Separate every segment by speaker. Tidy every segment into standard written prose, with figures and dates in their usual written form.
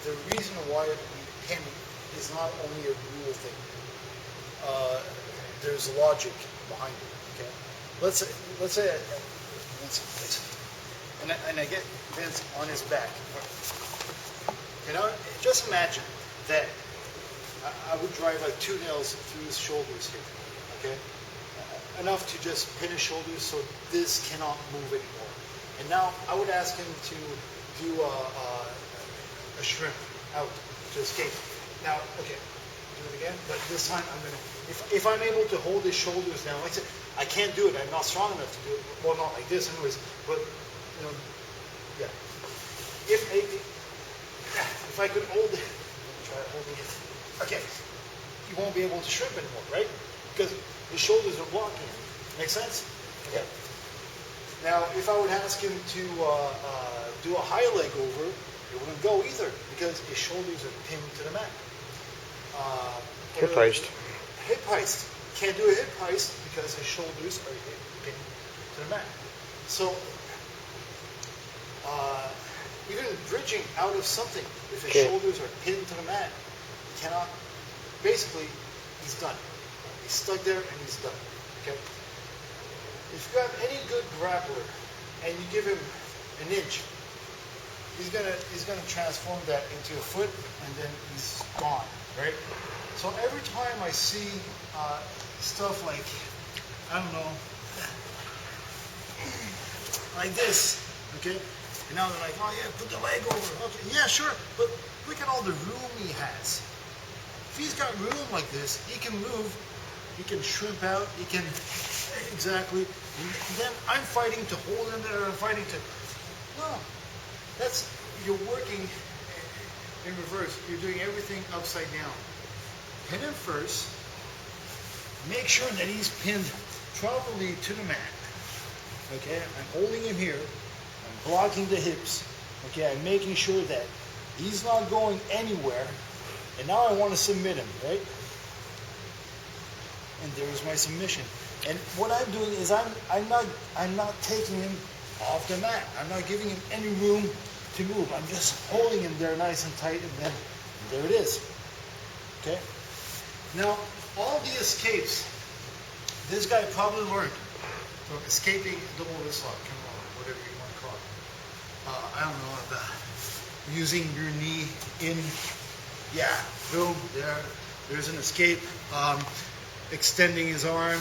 Speaker 1: the reason why we pin is not only a rule thing. There's logic behind it. Okay, let's say, and I get Vince on his back. You know, just imagine that I would drive like 2 nails through his shoulders here. Okay, enough to just pin his shoulders so this cannot move anymore. And now I would ask him to do a shrimp out to escape. Now, okay, do it again, but this time I'm gonna. If I'm able to hold his shoulders now, like I said, I can't do it. I'm not strong enough to do it. Well, not like this, anyways. But you know, yeah. If I could hold it, try holding it. Okay, you won't be able to shrimp anymore, right? Because his shoulders are blocking it. Make sense? Okay. Now, if I would ask him to do a high leg over, it wouldn't go either because his shoulders are pinned to the mat.
Speaker 2: Hip heist.
Speaker 1: Hip heist. Can't do a hip heist because his shoulders are pinned to the mat. So, even bridging out of something, if his shoulders are pinned to the mat, he cannot, basically, he's done. He's stuck there and he's done. Okay? If you have any good grappler and you give him an inch, he's gonna transform that into a foot and then he's gone, right? So every time I see stuff like, I don't know, like this, okay? And now they're like, oh yeah, put the leg over. Okay, yeah, sure, but look at all the room he has. If he's got room like this, he can move, he can shrimp out, he can, exactly. And then I'm fighting to hold him there, I'm fighting to, no. That's, you're working in reverse. You're doing everything upside down. Pin him first. Make sure that he's pinned properly to the mat. Okay, I'm holding him here. I'm blocking the hips. Okay, I'm making sure that he's not going anywhere. And now I want to submit him, right? And there's my submission. And what I'm doing is I'm not taking him off the mat. I'm not giving him any room to move. I'm just holding him there nice and tight, and then there it is. Okay? Now, all the escapes, this guy probably learned from escaping double wrist lock, whatever you want to call it. I don't know, using your knee in, yeah, boom, there's an escape. Extending his arm,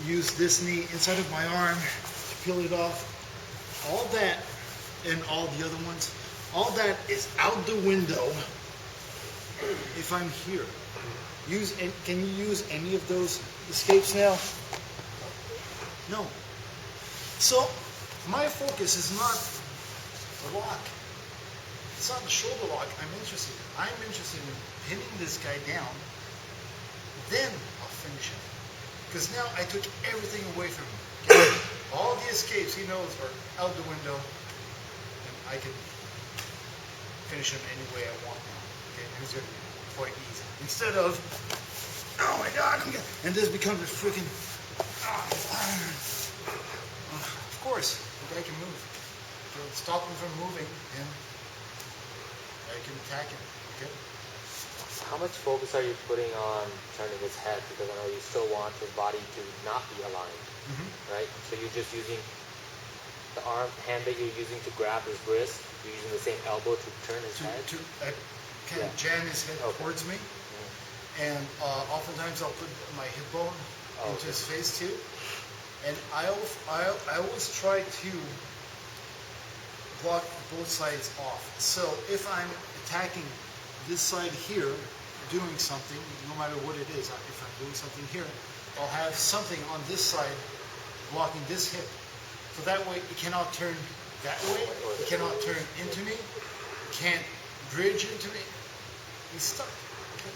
Speaker 1: use this knee inside of my arm to peel it off. All that and all the other ones, all that is out the window if I'm here. Can you use any of those escapes now? No. So my focus is not the lock. It's not the shoulder lock I'm interested in. I'm interested in pinning this guy down. Then I'll finish him. Because now I took everything away from him. Okay? All the escapes he knows are out the window, and I can finish him any way I want now. Okay, and it's going to be quite easy. Instead of, oh my God, and this becomes a freaking, of course, the guy can move. So stop him from moving, and I can attack him. Okay.
Speaker 2: How much focus are you putting on turning his head? Because I know you still want his body to not be aligned, right? So you're just using the hand that you're using to grab his wrist. You're using the same elbow to turn his head?
Speaker 1: To kind of jam his head towards me. And oftentimes I'll put my hip bone into his face too. And I always try to block both sides off. So if I'm attacking this side here, doing something, no matter what it is, if I'm doing something here, I'll have something on this side blocking this hip. So that way it cannot turn that way, it cannot turn into me, it can't bridge into me. He's stuck. Okay?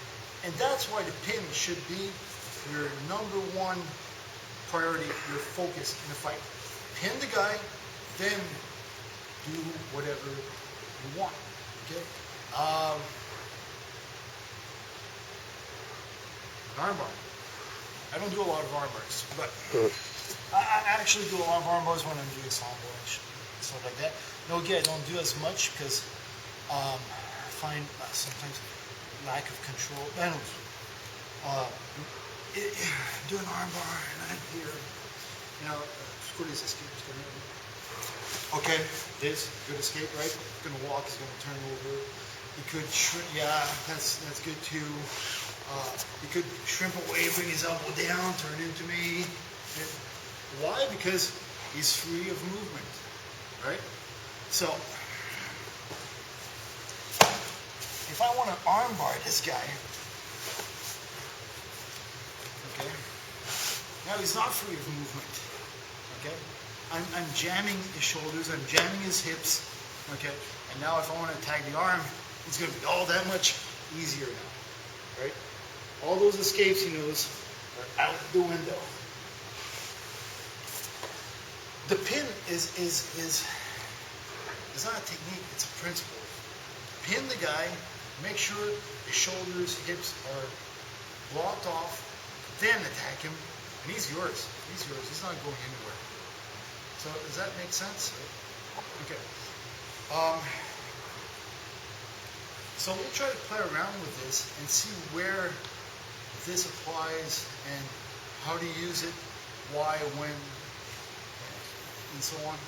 Speaker 1: And that's why the pin should be your number one priority, your focus in the fight. Pin the guy, then do whatever you want. Okay? Armbar. I don't do a lot of armbars, but I actually do a lot of armbars when I'm doing sambo and stuff like that. No, again, I don't do as much because find sometimes lack of control. Anyways, do an arm bar and I'm here. You know, this escape is going to. Okay, this good escape, right? He's gonna walk. He's gonna turn over. He could shrink. Yeah, that's good too. He could shrimp away, bring his elbow down, turn into me. Why? Because he's free of movement, right? So if I want to armbar this guy, okay, now he's not free of movement, okay? I'm jamming his shoulders, I'm jamming his hips, okay? And now if I want to attack the arm, it's going to be all that much easier now, right? All those escapes he knows are out the window. The pin is not a technique, it's a principle. Pin the guy, make sure his shoulders, hips are blocked off, then attack him, and he's yours. He's yours. He's not going anywhere. So does that make sense? Okay. So we'll try to play around with this and see where this applies and how to use it, why, when, and so on.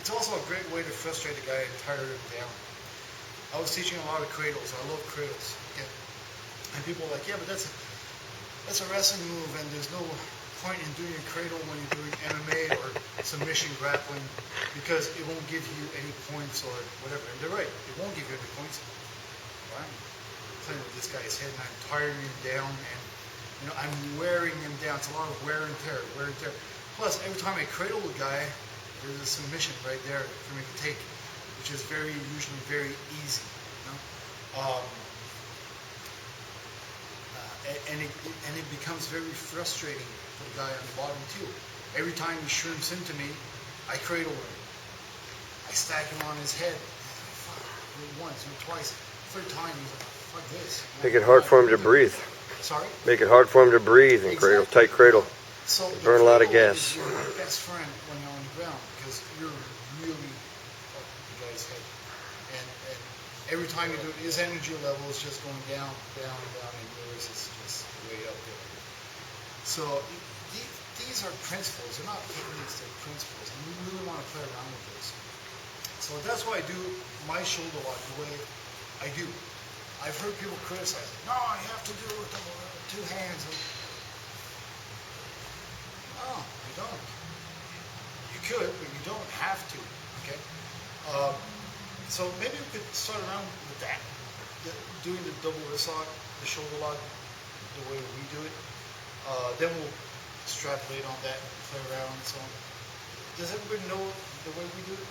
Speaker 1: It's also a great way to frustrate a guy and tire him down. I was teaching a lot of cradles. I love cradles. Okay? And people are like, yeah, but that's a wrestling move, and there's no point in doing a cradle when you're doing MMA or submission grappling because it won't give you any points or whatever. And they're right, it won't give you any points. I'm playing with this guy's head and I'm tiring him down, and I'm wearing him down. It's a lot of wear and tear. Plus, every time I cradle a guy, there's a submission right there for me to take, which is usually very easy. And it becomes very frustrating for the guy on the bottom too. Every time he shrimps into me, I cradle him. I stack him on his head. Once, twice, third time he's like, fuck this.
Speaker 3: Make it hard for him to breathe.
Speaker 1: Sorry?
Speaker 3: Make it hard for him to breathe and cradle, tight cradle.
Speaker 1: So
Speaker 3: burn a lot of gas.
Speaker 1: Is your best friend when you're on the ground because you're really fucking the guy's head. And every time you do it, his energy level is just going down, down, down, and yours is just way up there. So these are principles. They're not techniques, they're principles. And we really want to play around with this. So that's why I do my shoulder lock the way I do. I've heard people criticize it. No, you have to do it with 2 hands. No, you don't. You could, but you don't have to. Okay. So maybe we could start around with that, doing the double wrist lock, the shoulder lock, the way we do it. Then we'll extrapolate on that, play around, and so on. Does everybody know the way we do it?